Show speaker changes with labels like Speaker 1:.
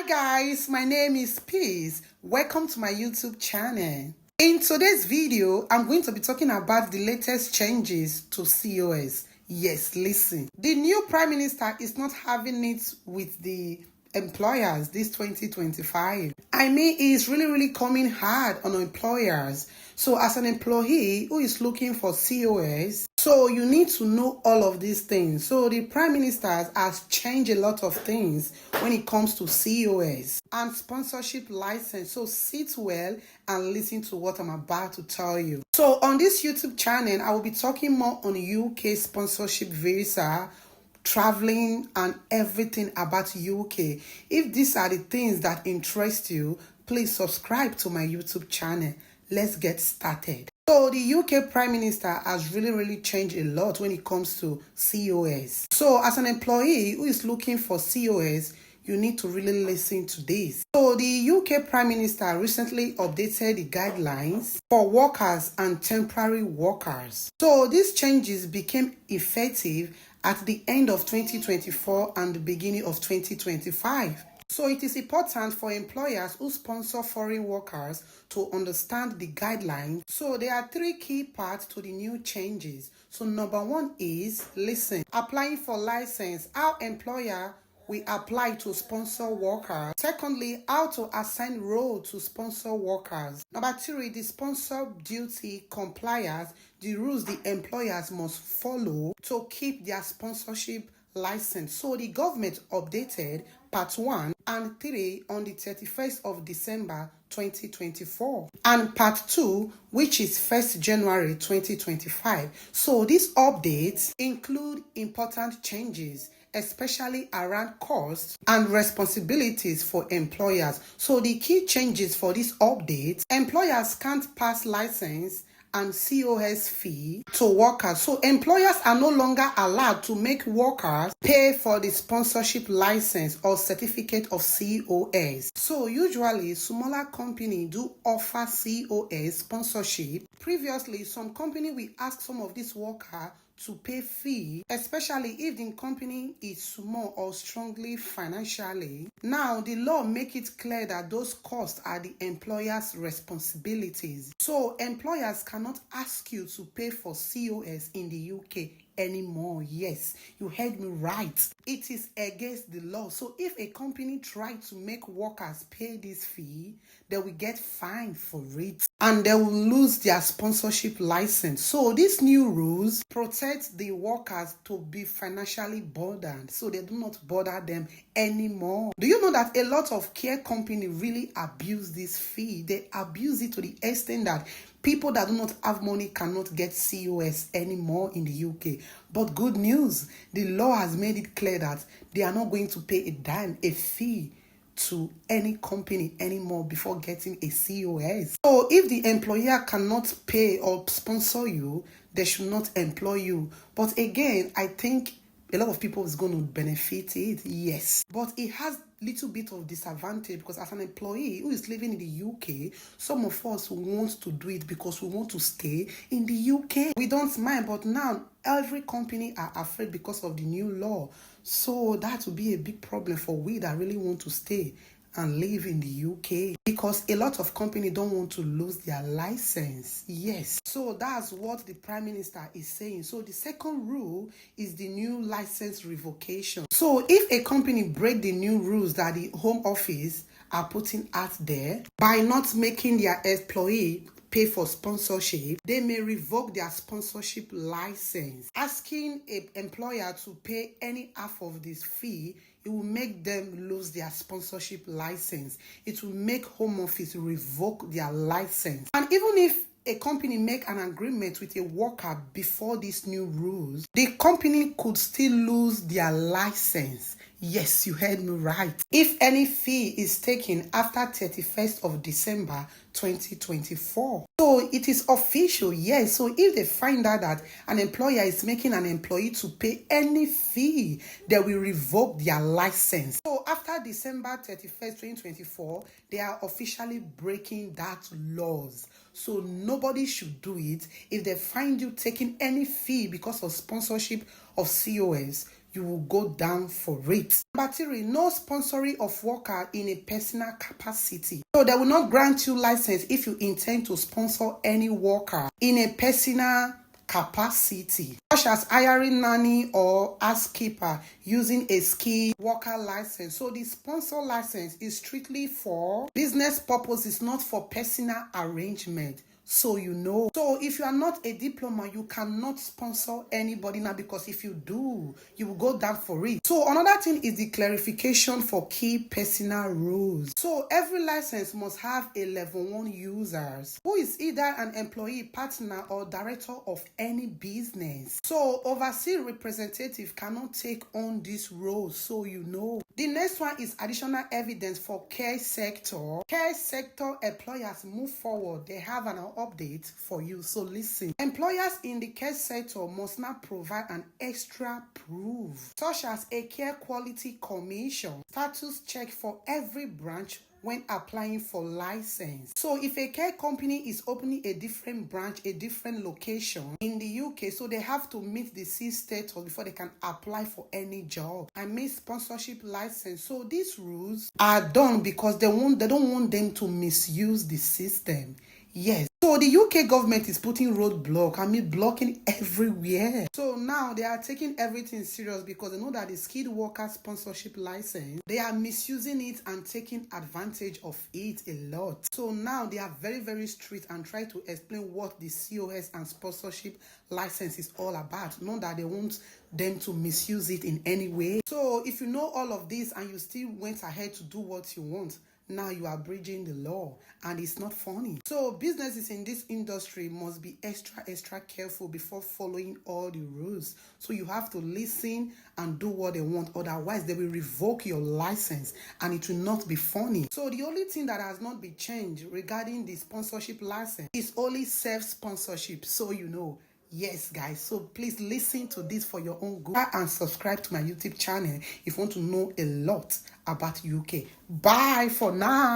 Speaker 1: Guys, my name is Peace. Welcome to my YouTube channel. In today's video, I'm going to be talking about the latest changes to COS. Yes, listen. The new Prime Minister is not having it with the employers this 2025. I mean, it's really coming hard on employers. So as an employee who is looking for COS, so you need to know all of these things. So the Prime Minister has changed a lot of things when it comes to COS and sponsorship license. So sit well and listen to what I'm about to tell you. So on this YouTube channel, I will be talking more on UK sponsorship visa, traveling, and everything about UK. If these are the things that interest you, please subscribe to my YouTube channel. Let's get started. So the UK Prime Minister has really changed a lot when it comes to COS. So as an employee who is looking for COS, you need to really listen to this. So the UK Prime Minister recently updated the guidelines for workers and temporary workers. So these changes became effective at the end of 2024 and the beginning of 2025. So it is important for employers who sponsor foreign workers to understand the guidelines. So there are three key parts to the new changes. So number one is, listen, applying for license, how employer we apply to sponsor workers. Secondly, how to assign role to sponsor workers. Number three, the sponsor duty compliance, the rules the employers must follow to keep their sponsorship license. So the government updated part 1 and 3 on the 31st of December 2024 and part 2, which is 1st January 2025. So these updates include important changes, especially around costs and responsibilities for employers. So the key changes for this update: employers can't pass license and COS fee to workers. So employers are no longer allowed to make workers pay for the sponsorship license or certificate of COS. So usually smaller companies do offer COS sponsorship. Previously, some company will ask some of these workers to pay fee, especially if the company is small or strongly financially. Now, the law make it clear that those costs are the employer's responsibilities. So, employers cannot ask you to pay for COS in the UK anymore. Yes, you heard me right. It is against the law. So if a company tries to make workers pay this fee, they will get fined for it and they will lose their sponsorship license. So these new rules protect the workers to be financially burdened, so they do not bother them anymore. Do you know that a lot of care companies really abuse this fee? They abuse it to the extent that people that do not have money cannot get COS anymore in the UK. But good news, the law has made it clear that they are not going to pay a dime, a fee to any company anymore before getting a COS. So if the employer cannot pay or sponsor you, they should not employ you. But again, I think a lot of people is going to benefit it, yes. But it has little bit of disadvantage because as an employee who is living in the UK, some of us want to do it because we want to stay in the UK. We don't mind, but now every company are afraid because of the new law. So that will be a big problem for we that really want to stay and live in the UK, because a lot of companies don't want to lose their license. Yes. So that's what the Prime Minister is saying. So the second rule is the new license revocation. So if a company break the new rules that the Home Office are putting out there by not making their employee pay for sponsorship, they may revoke their sponsorship license. Asking an employer to pay any half of this fee, it will make them lose their sponsorship license. It will make Home Office revoke their license. And even if a company make an agreement with a worker before these new rules, the company could still lose their license. Yes, you heard me right. If any fee is taken after 31st of December 2024. So it is official, yes. So if they find out that an employer is making an employee to pay any fee, they will revoke their license. So after December 31st, 2024, they are officially breaking that laws. So nobody should do it. If they find you taking any fee because of sponsorship of COS, you will go down for it. Number 3, no sponsoring of worker in a personal capacity. So they will not grant you license if you intend to sponsor any worker in a personal capacity, such as hiring nanny or housekeeper using a skilled worker license. So the sponsor license is strictly for business purposes, not for personal arrangement. So you know. So if you are not a diploma, you cannot sponsor anybody now, because if you do, you will go down for it. So another thing is the clarification for key personal rules. So every license must have a level 1 users who is either an employee, partner, or director of any business. So overseas representative cannot take on this role, so you know. The next one is additional evidence for care sector. Care sector employers move forward. They have an update for you. So listen. Employers in the care sector must now provide an extra proof, such as a care quality commission, status check for every branch when applying for license. So if a care company is opening a different branch, a different location in the UK, so they have to meet the C status before they can apply for any job and make sponsorship license. So these rules are done because they don't want them to misuse the system. Yes. So the UK government is putting roadblock, blocking everywhere. So now they are taking everything serious because they know that the skilled worker sponsorship license, they are misusing it and taking advantage of it a lot. So now they are very, very strict and try to explain what the COS and sponsorship license is all about. Not that they want them to misuse it in any way. So if you know all of this and you still went ahead to do what you want, now you are breaching the law, and it's not funny. So businesses in this industry must be extra careful before following all the rules. So you have to listen and do what they want, otherwise they will revoke your license and it will not be funny. So the only thing that has not been changed regarding the sponsorship license is only self-sponsorship, so you know. Yes, guys, so please listen to this for your own good and subscribe to my YouTube channel if you want to know a lot about UK. Bye for now.